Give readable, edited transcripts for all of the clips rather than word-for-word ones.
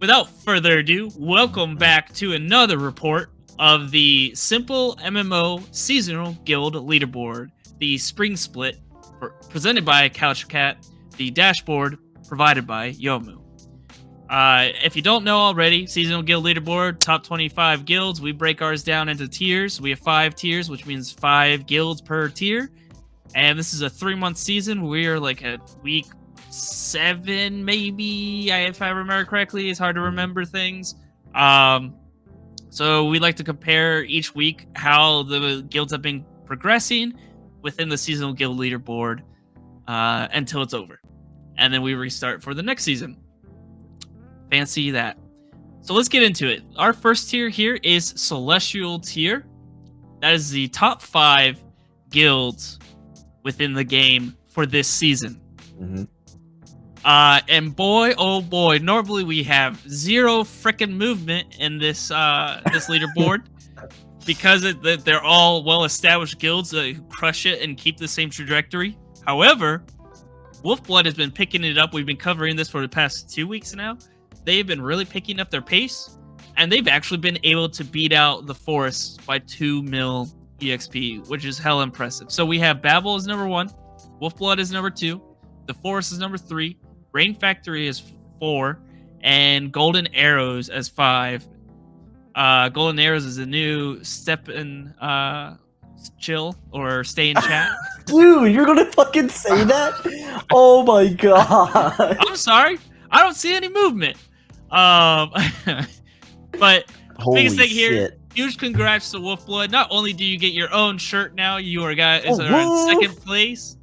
Without further ado, welcome back to another report of the SimpleMMO Seasonal Guild Leaderboard, the spring split presented by CouchCat, the dashboard provided by Yomu. If you don't know already, Seasonal Guild Leaderboard, top 25 guilds. We break ours down into tiers. We have 5 tiers, which means 5 guilds per tier. And this is a 3-month season. We're like at week 7, maybe, if I remember correctly. It's hard to remember things. So we like to compare each week how the guilds have been progressing within the Seasonal Guild Leaderboard until it's over. And then we restart for the next season. Fancy that. So let's get into it. Our first tier here is Celestial tier. That is the top 5 guilds within the game for this season. Mm-hmm. And boy, oh boy, normally we have 0 freaking movement in this this leaderboard because they're all well-established guilds that crush it and keep the same trajectory. However, Wolfblood has been picking it up. We've been covering this for the past 2 weeks now. They've been really picking up their pace, and they've actually been able to beat out the Forest by 2 mil EXP, which is hella impressive. So we have Babel as number 1, Wolfblood is number 2, the Forest is number 3, Rain Factory is 4, and Golden Arrows as 5. Golden Arrows is a new step in chill or stay in chat. Dude, you're gonna fucking say that? Oh my god. I'm sorry, I don't see any movement. But Holy biggest thing here, shit. huge congrats to Wolfblood. Not only do you get your own shirt now, you are guys are in Wolf. 2nd place.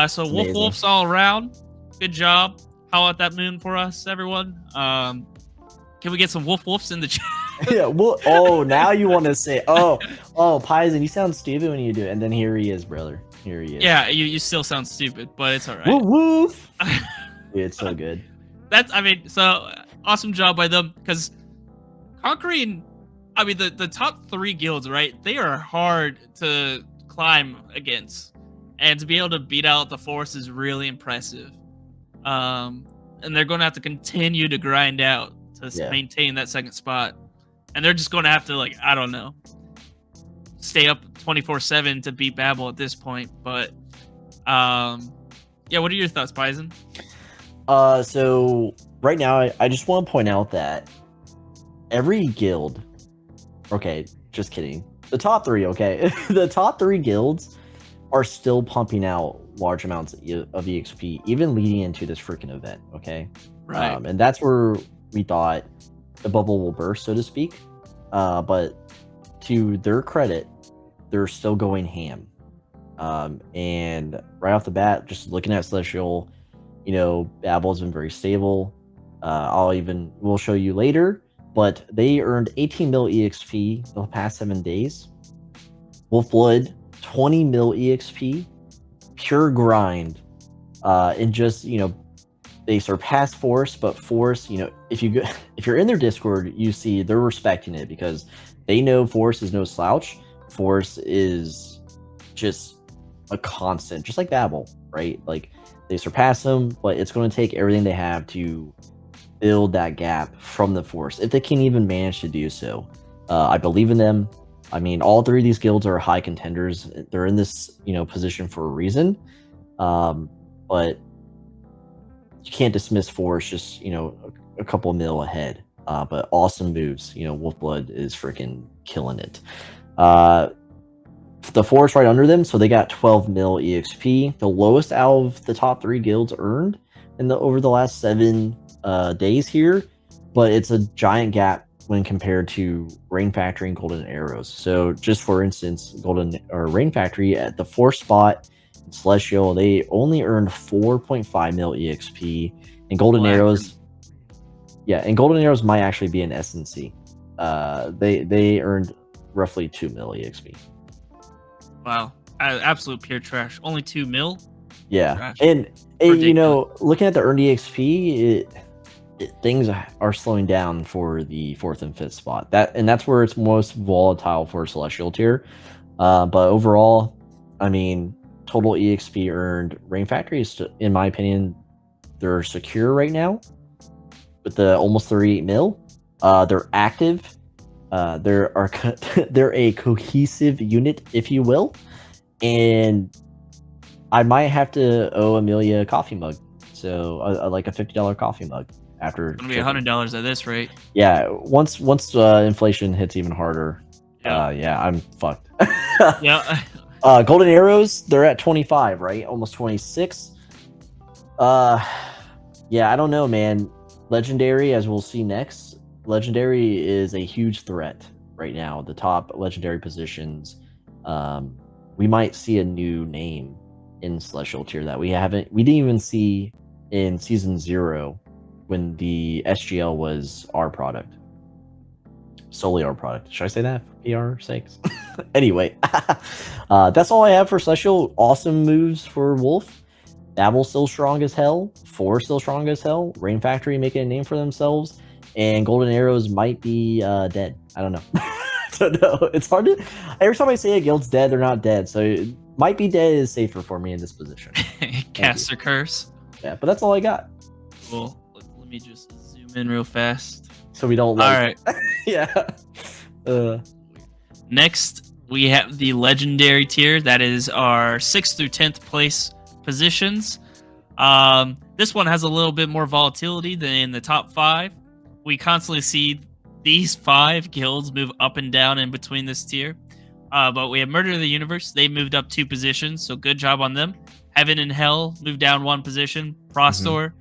So Wolfs all around. Good job. How about that moon for us, everyone? Can we get some Wolfs in the chat? Yeah, well, oh, now you want to say, oh, Paisen, you sound stupid when you do it. And then here he is, brother. Here he is. Yeah, you still sound stupid, but it's all right. Woof, woof. Dude, it's so good. So awesome job by them, because conquering, the top 3 guilds, right? They are hard to climb against, and to be able to beat out the Force is really impressive. And they're going to have to continue to grind out to maintain that 2nd spot, and they're just going to have to, like, I don't know, stay up 24/7 to beat Babel at this point. But yeah, what are your thoughts, Paisen? So right now, I just want to point out that every guild, okay, just kidding. The top 3, okay? The top 3 guilds are still pumping out large amounts of EXP, even leading into this freaking event, okay? Right. And that's where we thought the bubble will burst, so to speak. But to their credit, they're still going ham. And right off the bat, just looking at Celestial, Babel's been very stable. We'll show you later, but they earned 18 mil EXP the past 7 days. Wolfblood, 20 mil EXP, pure grind. And just, they surpassed Force, but Force, if you're in their Discord, you see they're respecting it because they know Force is no slouch. Force is just a constant, just like Babel, right? Like, they surpass them, but it's going to take everything they have to build that gap from the Force, if they can even manage to do so. I believe in them. All 3 of these guilds are high contenders. They're in this, position for a reason. But you can't dismiss Force just, a couple mil ahead. But awesome moves. Wolfblood is freaking killing it. The Force right under them, so they got 12 mil EXP, the lowest out of the top 3 guilds earned over the last 7 days here, but it's a giant gap when compared to Rain Factory and Golden Arrows. So just for instance, Rain Factory at the 4th spot, Celestial, they only earned 4.5 mil EXP, and Golden Arrows, and Golden Arrows might actually be an SNC. They earned roughly 2 mil EXP. Wow, absolute pure trash. Only 2 mil? Yeah, Trash. and looking at the earned EXP, things are slowing down for the 4th and 5th spot. That's where it's most volatile for Celestial tier. But overall, total EXP earned, Rain Factory is, in my opinion, they're secure right now. with the almost 38 mil. They're active. They're a cohesive unit, if you will, and I might have to owe Amelia a coffee mug. So like a $50 coffee mug after. It's gonna be $100 at this rate. Yeah, once inflation hits even harder, yeah, I'm fucked. Yeah. Golden arrows, they're at 25, right? Almost 26. Yeah, I don't know, man. Legendary, as we'll see next, legendary is a huge threat right now. The top legendary positions. We might see a new name in Celestial tier that we didn't even see in season 0 when the SGL was our product. Solely our product. Should I say that for PR sakes? Anyway, that's all I have for Celestial. Awesome moves for Wolf. Babel still strong as hell. 4 still strong as hell. Rain Factory making a name for themselves. And Golden Arrows might be dead. I don't know. I don't know. It's hard to... Every time I say a guild's dead, they're not dead. So might be dead is safer for me in this position. Cast a curse. Yeah, but that's all I got. Cool. Let me just zoom in real fast. So we don't like... All right. Yeah. Next, we have the legendary tier. That is our 6th through 10th place positions. This one has a little bit more volatility than in the top 5. We constantly see these 5 guilds move up and down in between this tier. But we have Murder of the Universe. They moved up 2 positions, so good job on them. Heaven and Hell moved down 1 position. Prostor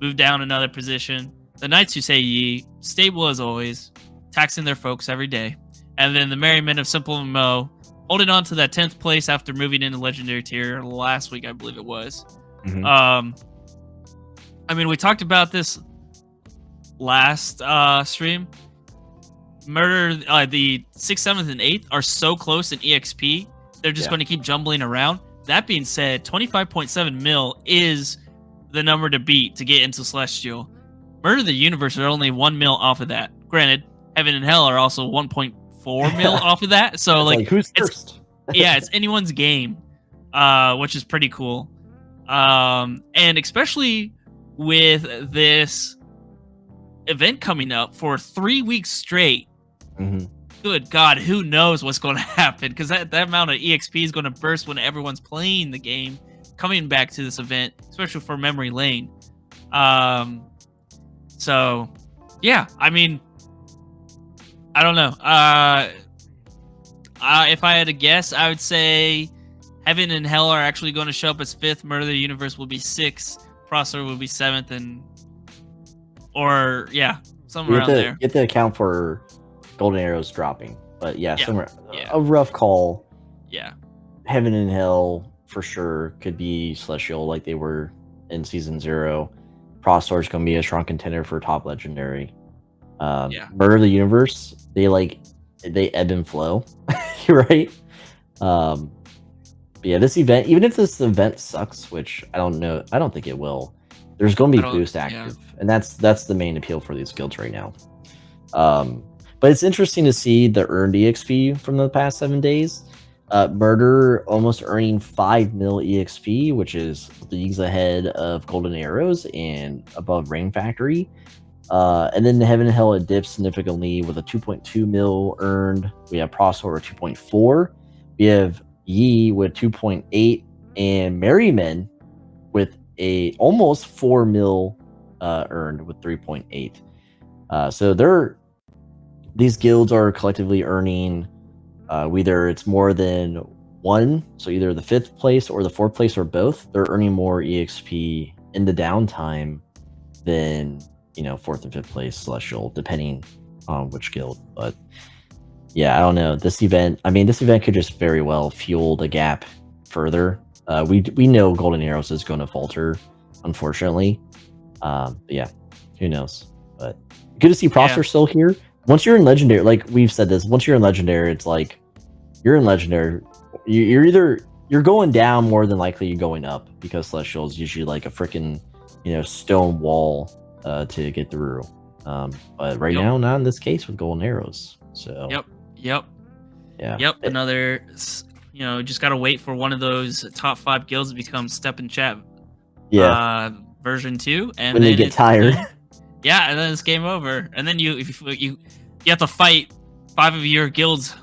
moved down another position. The Knights Who Say Ye, stable as always, taxing their folks every day. And then the Merry Men of SimpleMMO holding on to that 10th place after moving into Legendary tier last week, I believe it was. I mean, we talked about this last stream. Murder, the 6th, 7th, and 8th are so close in EXP. They're just going to keep jumbling around. That being said, 25.7 mil is the number to beat to get into Celestial. Murder of the Universe are only 1 mil off of that. Granted, Heaven and Hell are also 1.4 mil off of that. So like who's first? Yeah, it's anyone's game, which is pretty cool. And especially with this event coming up for 3 weeks straight. Good God, who knows what's going to happen? Because that amount of EXP is going to burst when everyone's playing the game, coming back to this event, especially for Memory Lane. So, yeah, I mean, I don't know. If I had to guess, I would say Heaven and Hell are actually going to show up as 5th. Murder of the Universe will be 6th. Prosser will be 7th, somewhere around there. You have to account for Golden Arrows dropping, but somewhere a rough call. Yeah, Heaven and Hell for sure could be Celestial like they were in season 0. Prostor's gonna be a strong contender for top legendary. Murder of the Universe, they ebb and flow, right? But yeah, this event, even if this event sucks, which I don't know, I don't think it will. There's going to be boost active, and that's the main appeal for these guilds right now. But it's interesting to see the earned EXP from the past 7 days. Murder almost earning 5 mil EXP, which is leagues ahead of Golden Arrows and above Rain Factory. And then the Heaven and Hell, it dips significantly with a 2.2 mil earned. We have Prosper with 2.4. We have Yi with 2.8, and Merrymen with a almost 4 mil earned with 3.8. So these guilds are collectively earning whether it's more than 1, so either the 5th place or the 4th place or both. They're earning more EXP in the downtime than 4th and 5th place Celestial, depending on which guild. But yeah, I don't know. This event could just very well fuel the gap further. We know Golden Arrows is going to falter, unfortunately. But yeah, who knows? But good to see Prosper still here. Once you're in Legendary, like we've said this, once you're in Legendary, it's like you're in Legendary. You're going down more than likely you're going up, because Celestial is usually like a freaking stone wall to get through. But right now, not in this case with Golden Arrows. So another, just gotta wait for one of those top 5 guilds to become Step and Chat version 2, and when they get tired. Yeah, and then it's game over. And then you have to fight 5 of your guilds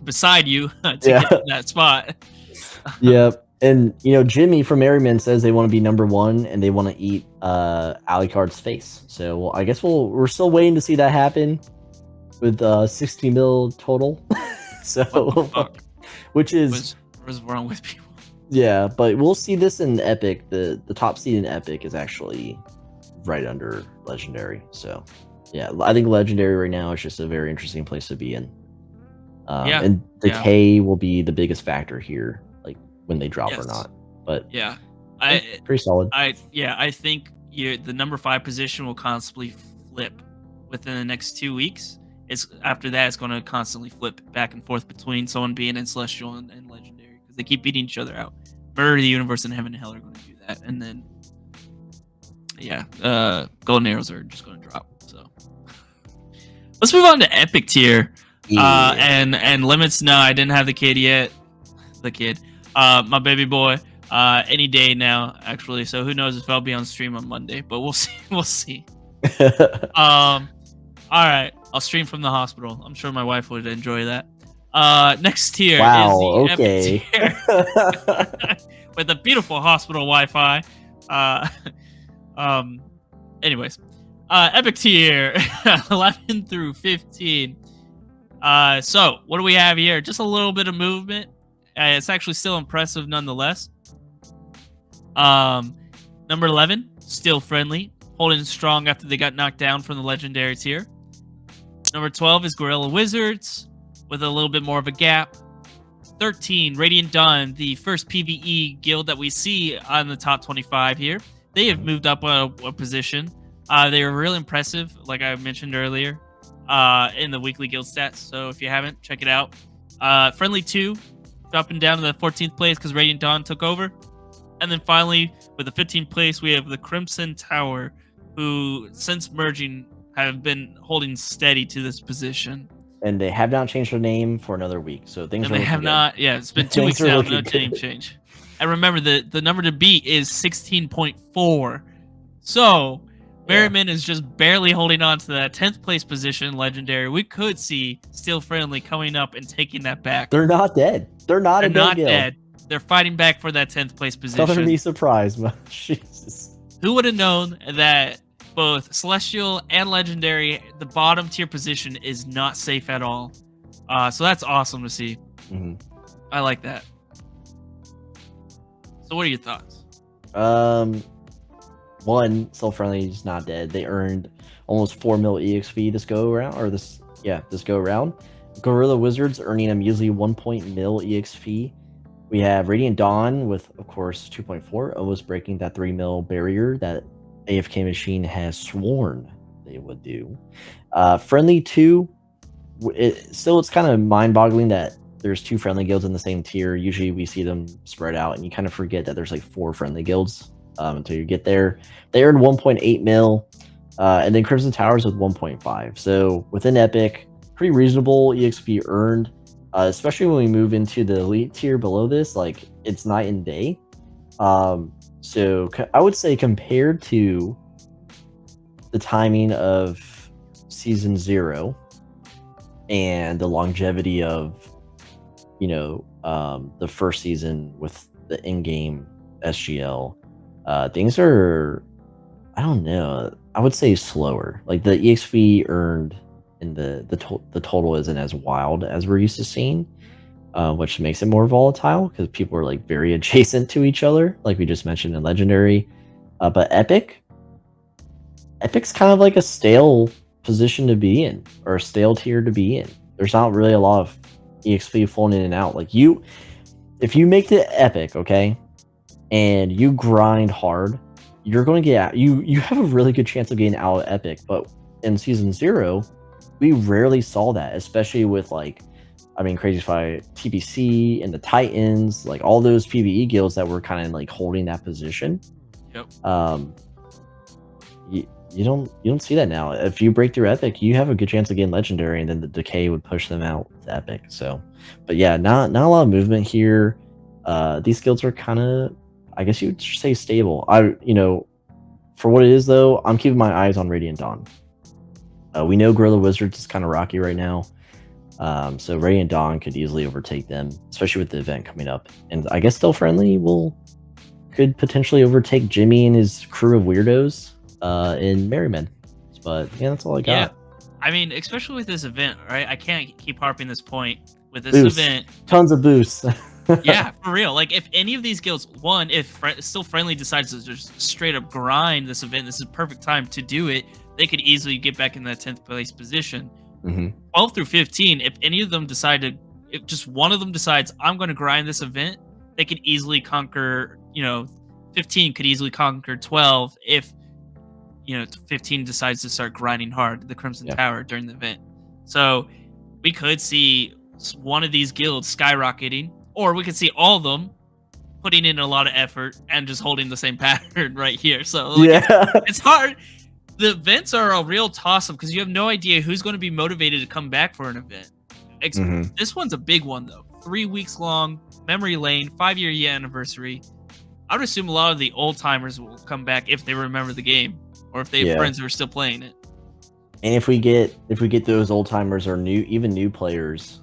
beside you to get to that spot. Yep. And Jimmy from Merriman says they want to be number 1 and they want to eat Alucard's face. So I guess we're still waiting to see that happen with 60 mil total. So what the fuck? Which is what's wrong with people? Yeah, but we'll see this in Epic. The top seed in Epic is actually right under Legendary. So yeah, I think Legendary right now is just a very interesting place to be in. And Decay will be the biggest factor here, like when they drop or not. But yeah, pretty solid. I think the number 5 position will constantly flip within the next 2 weeks. After that, it's going to constantly flip back and forth between someone being in Celestial and Legendary because they keep beating each other out. Murder the Universe and Heaven and Hell are going to do that, and then Golden Arrows are just going to drop. So let's move on to Epic tier. And limits. No, I didn't have the kid yet. My baby boy. Any day now, actually. So who knows if I'll be on stream on Monday? But we'll see. We'll see. All right. I'll stream from the hospital. I'm sure my wife would enjoy that. Next tier is the Epic tier with a beautiful hospital Wi-Fi. Anyways, Epic tier 11 through 15. So what do we have here? Just a little bit of movement. It's actually still impressive nonetheless. Number 11, still friendly, holding strong after they got knocked down from the Legendary tier. Number 12 is Gorilla Wizards, with a little bit more of a gap. 13, Radiant Dawn, the first PvE guild that we see on the top 25 here. They have moved up a position. They were really impressive, like I mentioned earlier, in the weekly guild stats. So if you haven't, check it out. Friendly 2, dropping down to the 14th place because Radiant Dawn took over. And then finally, with the 15th place, we have the Crimson Tower, who, since merging, have been holding steady to this position. And they have not changed their name for another week, so things are looking good. Not. Yeah, it's been 2 weeks now, no name change. And remember, the number to beat is 16.4. So, Merriman is just barely holding on to that 10th place position, Legendary. We could see Still Friendly coming up and taking that back. They're not dead. They're not dead. They're fighting back for that 10th place position. Don't be surprised, man. Jesus. Who would have known that both Celestial and Legendary, the bottom tier position is not safe at all. So that's awesome to see. Mm-hmm. I like that. So what are your thoughts? One, Still Friendly is not dead. They earned almost 4 mil EXP this go around. Gorilla Wizards earning a measly 1 mil EXP. We have Radiant Dawn with, of course, 2.4, almost breaking that 3 mil barrier that AFK Machine has sworn they would do. Friendly 2, it's kind of mind-boggling that there's 2 friendly guilds in the same tier. Usually we see them spread out, and you kind of forget that there's like 4 friendly guilds until you get there. They earned 1.8 mil, and then Crimson Towers with 1.5. So within Epic, pretty reasonable EXP earned, especially when we move into the elite tier below this. Like, it's night and day. So I would say compared to the timing of Season 0 and the longevity of, the first season with the in-game SGL, things are, I don't know, I would say slower. Like, the EXP earned in the total isn't as wild as we're used to seeing. Which makes it more volatile because people are like very adjacent to each other, like we just mentioned in Legendary. But Epic's kind of like a stale position to be in, or a stale tier to be in. There's not really a lot of EXP flowing in and out. Like, if you make the Epic, okay, and you grind hard, you're going to get out. You have a really good chance of getting out of Epic. But in Season 0, we rarely saw that, especially with Crazy Fight, TBC, and the Titans, like all those PvE guilds that were kind of like holding that position. Yep. You don't see that now. If you break through Epic, you have a good chance of getting Legendary, and then the Decay would push them out to Epic. So, but yeah, not a lot of movement here. These guilds are kind of, I guess you would say, stable. For what it is, though, I'm keeping my eyes on Radiant Dawn. We know Gorilla Wizards is kind of rocky right now. So Radiant Dawn could easily overtake them, especially with the event coming up. And I guess Still Friendly could potentially overtake Jimmy and his crew of weirdos in Merryman. But yeah, that's all I got. Yeah. I mean, especially with this event, right? I can't keep harping this point. With this Boost. event, Tons of boosts. Yeah, for real. Like, if any of these guilds, if Still Friendly decides to just straight up grind this event, this is perfect time to do it. They could easily get back in that 10th place position. 12 through 15, if any of them if just one of them decides, I'm going to grind this event, they could easily conquer, 15 could easily conquer 12 if, 15 decides to start grinding hard the Crimson Tower during the event. So we could see one of these guilds skyrocketing, or we could see all of them putting in a lot of effort and just holding the same pattern right here. So it's hard. The events are a real toss-up because you have no idea who's going to be motivated to come back for an event. This one's a big one, though. 3 weeks long, memory lane, 5-year anniversary. I would assume a lot of the old-timers will come back if they remember the game, or if they have friends who are still playing it. And if we get those old-timers or new players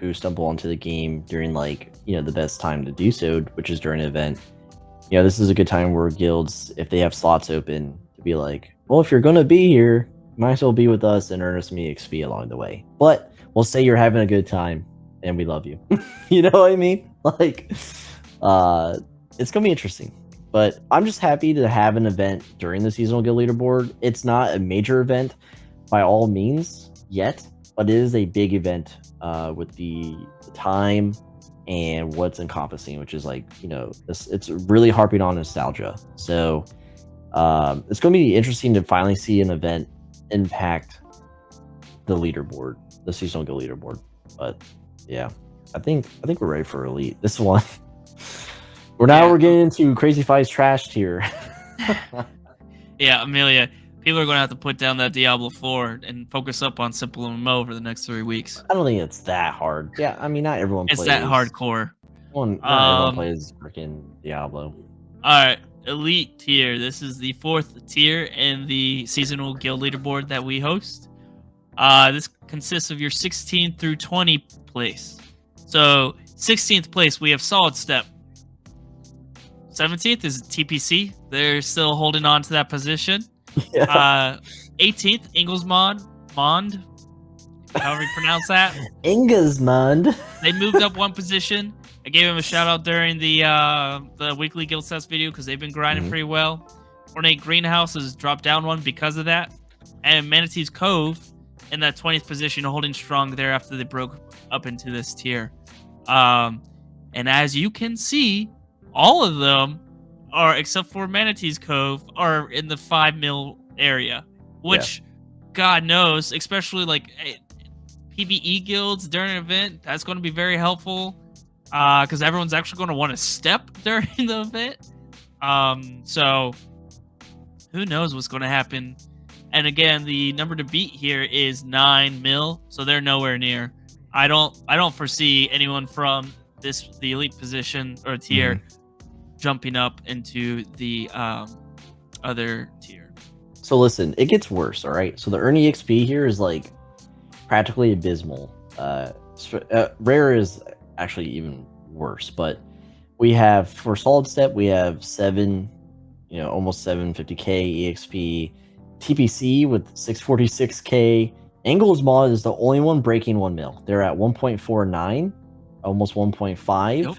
who stumble onto the game during the best time to do so, which is during an event, this is a good time where guilds, if they have slots open, to be like, well, if you're gonna be here, you might as well be with us and earn us some EXP along the way. But we'll say you're having a good time and we love you. You know what I mean? It's gonna be interesting. But I'm just happy to have an event during the Seasonal Guild Leaderboard. It's not a major event by all means yet, but it is a big event with the time and what's encompassing, which is it's really harping on nostalgia. So it's going to be interesting to finally see an event impact the leaderboard, the Seasonal Guild Leaderboard. But yeah, I think we're ready for Elite. This one, we're getting into Crazy Fi's trash tier. Yeah, Amelia. People are going to have to put down that Diablo 4 and focus up on SimpleMMO for the next 3 weeks. I don't think it's that hard. Yeah, I mean, not everyone plays. It's that hardcore. Not everyone plays freaking Diablo. All right, Elite tier. This is the 4th tier in the Seasonal Guild Leaderboard that we host. This consists of your 16th through 20th place. So, 16th place, we have Solid Step. 17th is TPC. They're still holding on to that position. 18th, Ingelsmond, however you pronounce that. Ingelsmond. They moved up one position. I gave him a shout out during the weekly guild stats video because they've been grinding pretty well. Ornate Greenhouse has dropped down one because of that. And Manatee's Cove in that 20th position, holding strong there after they broke up into this tier. And as you can see, all of them are, except for Manatee's Cove, are in the 5 mil area, which God knows, especially PvE guilds during an event, that's going to be very helpful because everyone's actually going to want to step during the event. So who knows what's going to happen. And again, the number to beat here is 9 mil, so they're nowhere near. I don't foresee anyone from the elite position or tier jumping up into the other tier. So listen, it gets worse, all right? So the earn EXP here is practically abysmal. Rare is actually even worse, but we have, for Solid Step, we have almost 750k EXP. TPC with 646k. Angles Mod is the only one breaking 1 mil. They're at 1.49, almost 1.5. Nope.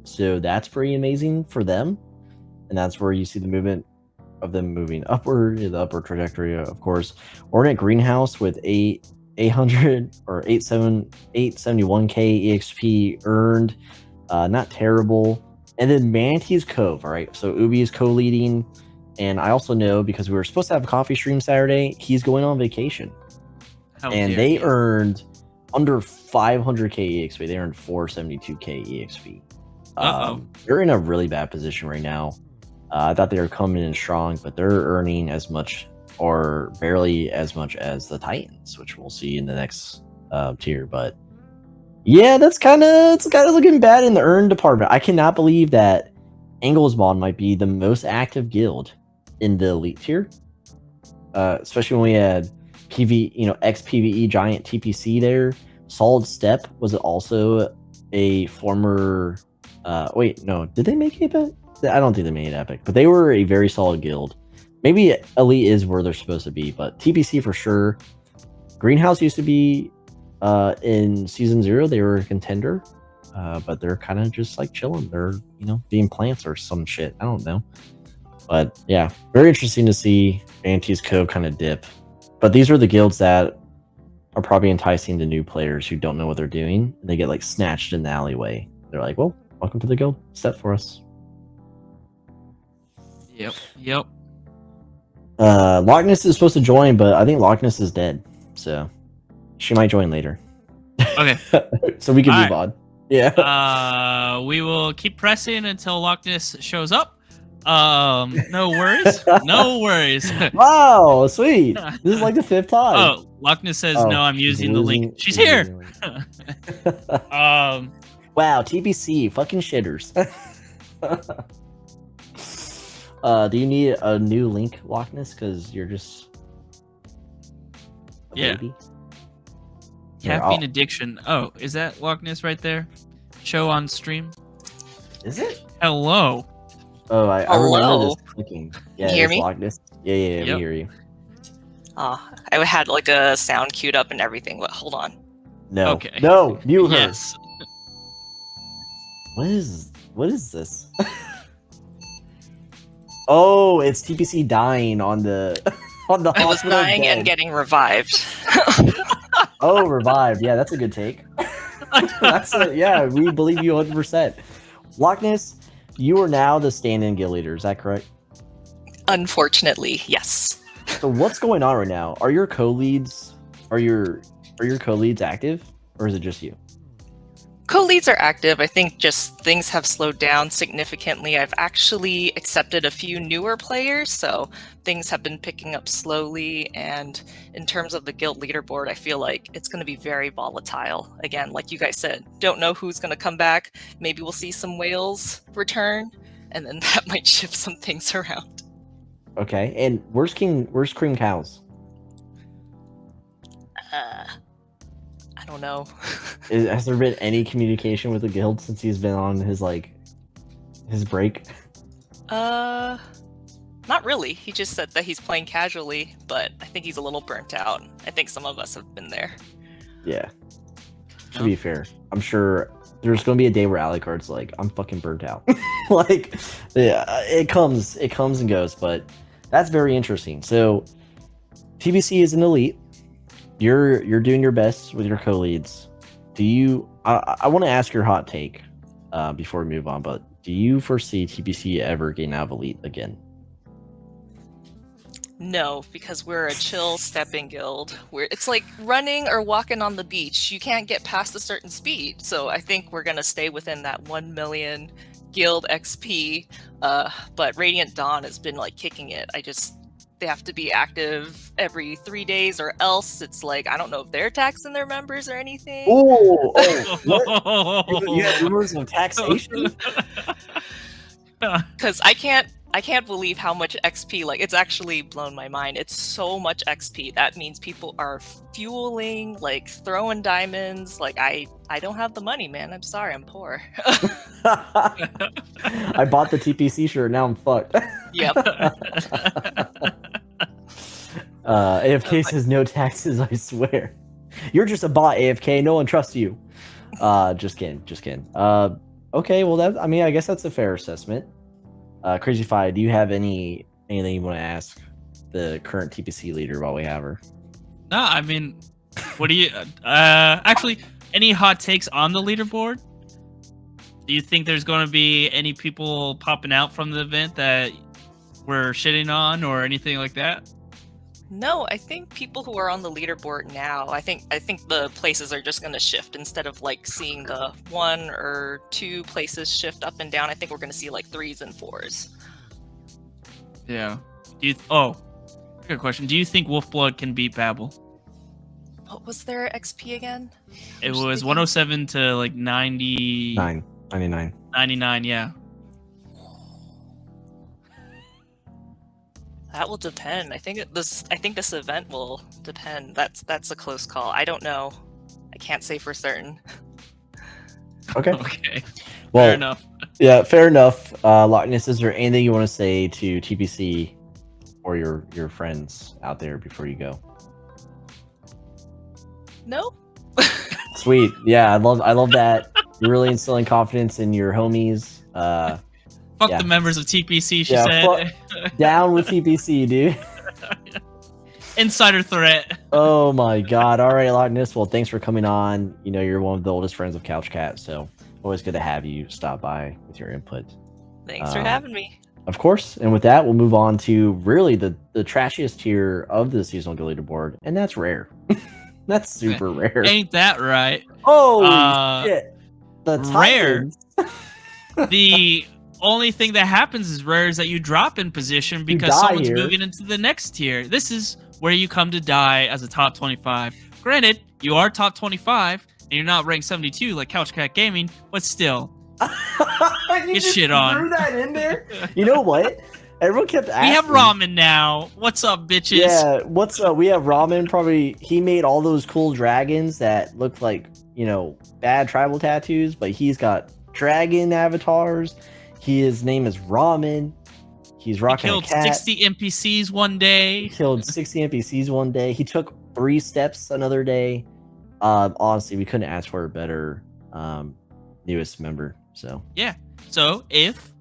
So that's pretty amazing for them, and that's where you see the movement of them moving upward, the upward trajectory, of course. Ornate Greenhouse with 800 or 871k EXP earned, not terrible. And then Manatee's Cove, all right. So Ubi is co-leading, and I also know because we were supposed to have a coffee stream Saturday, he's going on vacation, and they earned under 500k EXP. They earned 472k EXP. They're in a really bad position right now. I thought they were coming in strong, but they're earning as much or barely as much as the Titans, which we'll see in the next tier. But yeah, it's kind of looking bad in the earn department. I cannot believe that Angelsmon might be the most active guild in the elite tier. Especially when we had ex PVE giant TPC there. Solid Step was also a former. Wait, no, did they make Epic? I don't think they made Epic, but they were a very solid guild. Maybe Elite is where they're supposed to be, but TPC for sure. Greenhouse used to be in Season 0, they were a contender, but they're kind of just like chilling. They're, being plants or some shit. I don't know. But yeah, very interesting to see Anti's code kind of dip. But these are the guilds that are probably enticing the new players who don't know what they're doing. And they get like snatched in the alleyway. They're like, well, welcome to the guild. Step for us. Yep. Loch Ness is supposed to join, but I think Loch Ness is dead. So she might join later. Okay. So we can move on. Yeah. We will keep pressing until Loch Ness shows up. No worries. No worries. Wow, sweet. This is like the 5th time. Oh, Loch Ness says no, I'm using the link. She's here. Wow, TBC, fucking shitters. Do you need a new link, Loch Ness? Because you're just a baby? Caffeine addiction. Oh, is that Loch Ness right there? Show on stream. Is it? Hello. Oh, I remember this clicking. Yeah, you hear me? Loch Ness. Yeah, we hear you. I had like a sound queued up and everything. But hold on. No. Okay. No, mute her. Yes. What is this? Oh, it's TPC dying on the I was hospital dying bed. and getting revived. Oh, revived. Yeah, that's a good take. Yeah, we believe you 100%. Loch Ness, you are now the stand-in guild leader. Is that correct? Unfortunately, yes. So what's going on right now? Are your co-leads active, or is it just you? Co-leads are active. I think just things have slowed down significantly. I've actually accepted a few newer players, so things have been picking up slowly. And in terms of the guild leaderboard, I feel like it's going to be very volatile. Again, like you guys said, don't know who's going to come back. Maybe we'll see some whales return, and then that might shift some things around. Okay, and where's Cream Cows? I don't know. Has there been any communication with the guild since he's been on his break? Not really. He just said that he's playing casually, but I think he's a little burnt out. I think some of us have been there. Yeah. To be fair, I'm sure there's going to be a day where Alucard's like, I'm fucking burnt out. It comes and goes, but that's very interesting. So, TBC is an elite. You're doing your best with your co-leads. I want to ask your hot take before we move on, but do you foresee TBC ever getting out of elite again? No, because we're a chill stepping guild. It's like running or walking on the beach. You can't get past a certain speed. So I think we're going to stay within that 1 million guild XP. But Radiant Dawn has been like kicking it. They have to be active every 3 days, or else it's like, I don't know if they're taxing their members or anything. Oh, what? You have rumors of taxation? Because I can't believe how much XP, like, it's actually blown my mind. It's so much XP. That means people are fueling, like, throwing diamonds. Like, I don't have the money, man. I'm sorry, I'm poor. I bought the TPC shirt, now I'm fucked. Yep. AFK says no taxes, I swear. You're just a bot, AFK. No one trusts you. Just kidding. Okay, well, I guess that's a fair assessment. Crazy Fi, do you have anything you want to ask the current TPC leader while we have her? No, I mean, what do you... actually, any hot takes on the leaderboard? Do you think there's going to be any people popping out from the event that we're shitting on or anything like that? No, I think people who are on the leaderboard now, I think the places are just going to shift. Instead of like seeing the 1 or 2 places shift up and down, I think we're going to see like 3s and 4s. Yeah. Good question. Do you think Wolfblood can beat Babel? What was their XP again? It was 107 to like 99. 99. 99, yeah. That will depend. I think this event will depend. That's a close call. I don't know. I can't say for certain. Okay. Okay. Well, Fair enough. Yeah, fair enough. Loch Ness, is there anything you want to say to TPC or your friends out there before you go? No. Sweet. Yeah, I love that. You're really instilling confidence in your homies. Fuck yeah. the members of TPC, she Yeah, said. down with TPC, dude. Insider threat. Oh my god. All right, Loch Ness. Well, thanks for coming on. You know, you're one of the oldest friends of Couch Cat, so always good to have you stop by with your input. Thanks for having me. Of course. And with that, we'll move on to really the trashiest tier of the Seasonal Guild Leaderboard, and that's rare. That's super rare. Ain't that right? Holy shit. The rare. Titans. The only thing that happens is rare is that you drop in position because someone's moving into the next tier. This is where you come to die as a top 25. Granted, you are top 25 and you're not ranked 72 like Couch Cat Gaming, but still. Get shit on. Threw that in there. You know what? Everyone kept asking. We have ramen now. What's up, bitches? Yeah, what's up? We have ramen. Probably he made all those cool dragons that look like, you know, bad tribal tattoos, but he's got dragon avatars. His name is Ramen. He's rocking killed a cat. 60 NPCs one day. He killed 60 NPCs one day. He took 3 steps another day. Honestly, we couldn't ask for a better newest member. So yeah. So if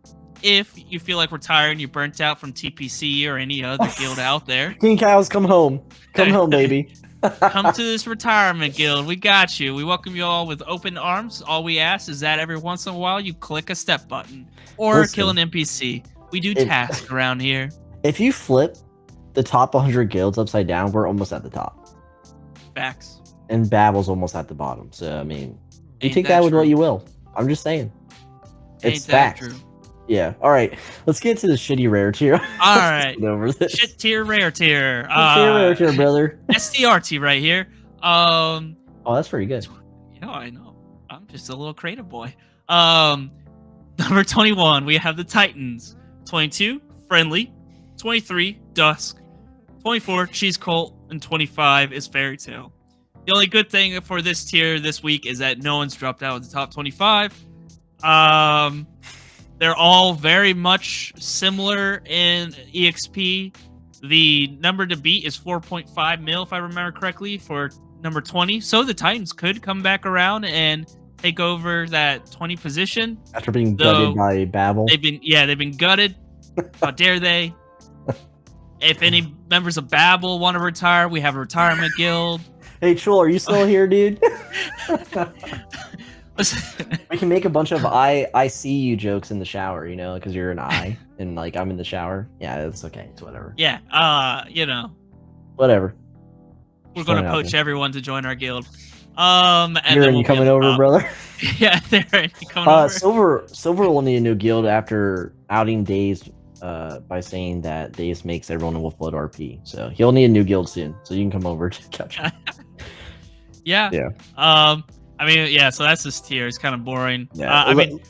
you feel like retiring, you're burnt out from TPC or any other guild out there, King Cows, come home. Come home, baby. come to this retirement guild. We got you. We welcome you all with open arms. All we ask is that every once in a while you click a step button or kill an NPC. We do tasks around here. If you flip the top 100 guilds upside down, we're almost at the top. Facts. And Babble's almost at the bottom. So, I mean, you Ain't take that that with true? what you will. I'm just saying. Ain't It's that facts. true? Yeah. All right. Let's get to the shitty rare tier. All right. Over this. Shit tier, rare tier. Rare tier, brother. SDRT right here. Oh, that's pretty good. Yeah, I know. I'm just a little creative boy. Number 21, we have the Titans. 22, Friendly. 23, Dusk. 24, Cheese Cult. And 25 is Fairy Tale. The only good thing for this tier this week is that no one's dropped out of the top 25. They're all very much similar in EXP. The number to beat is 4.5 mil, if I remember correctly, for number 20. So the Titans could come back around and take over that 20 position. After being gutted by Babel. They've been gutted. How dare they? If any members of Babel want to retire, we have a retirement guild. Hey, Chul, are you still here, dude? Listen. We can make a bunch of I see you jokes in the shower, you know, because you're an I and like I'm in the shower. Yeah, it's okay. It's whatever. Yeah, you know. Whatever. We're gonna poach everyone to join our guild. And you're coming over, brother. Yeah, they're coming over. Silver will need a new guild after outing Daze by saying that Daze makes everyone in Wolfblood RP. So he'll need a new guild soon. So you can come over to catch him. Yeah. I mean, yeah, so that's this tier. It's kind of boring. Yeah. I mean,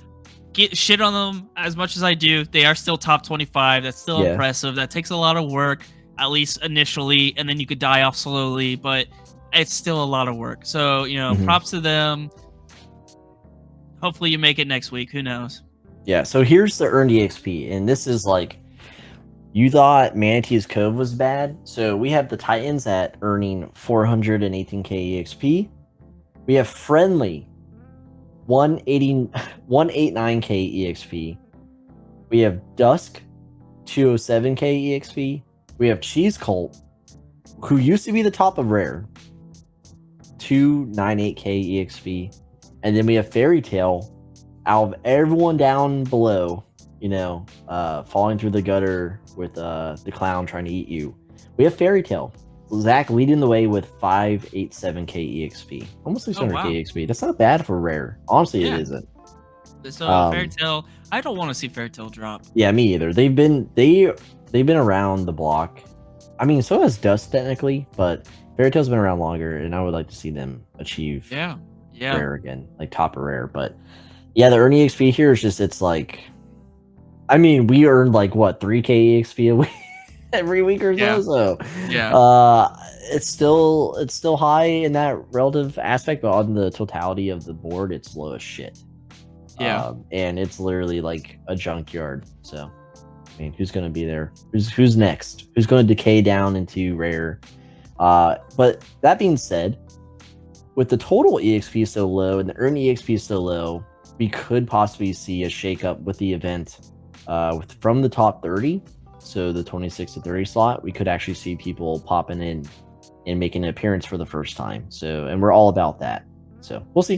get shit on them as much as I do. They are still top 25. That's still impressive. That takes a lot of work, at least initially, and then you could die off slowly, but it's still a lot of work. So, you know, props to them. Hopefully you make it next week. Who knows? Yeah, so here's the earned EXP, and this is like, you thought Manatee's Cove was bad, so we have the Titans at earning 418k EXP. We have Friendly, 189k EXP. We have Dusk, 207k EXP. We have Cheese Cult, who used to be the top of Rare, 298k EXP. And then we have Fairy Tale, out of everyone down below, you know, falling through the gutter with the clown trying to eat you. We have Fairy Tale. Zach leading the way with 587k EXP. Almost 600k EXP. That's not bad for Rare. Honestly, it isn't. So Fairy Tale, I don't want to see Fairy Tale drop. Yeah, me either. They've been around the block. I mean, so has Dust technically, but Fairy Tale's been around longer, and I would like to see them achieve Rare again, like top of Rare. But yeah, the earn EXP here is just, it's like, I mean, we earned like what, 3k EXP a week every week or so. Yeah. So Yeah. it's still high in that relative aspect, but on the totality of the board, it's low as shit. Yeah. And it's literally like a junkyard. So I mean, who's gonna be there? Who's next? Who's gonna decay down into rare? But that being said, with the total EXP so low and the earned EXP so low, we could possibly see a shakeup with the event from the top 30. So the 26 to 30 slot, we could actually see people popping in and making an appearance for the first time. So, and we're all about that. So we'll see.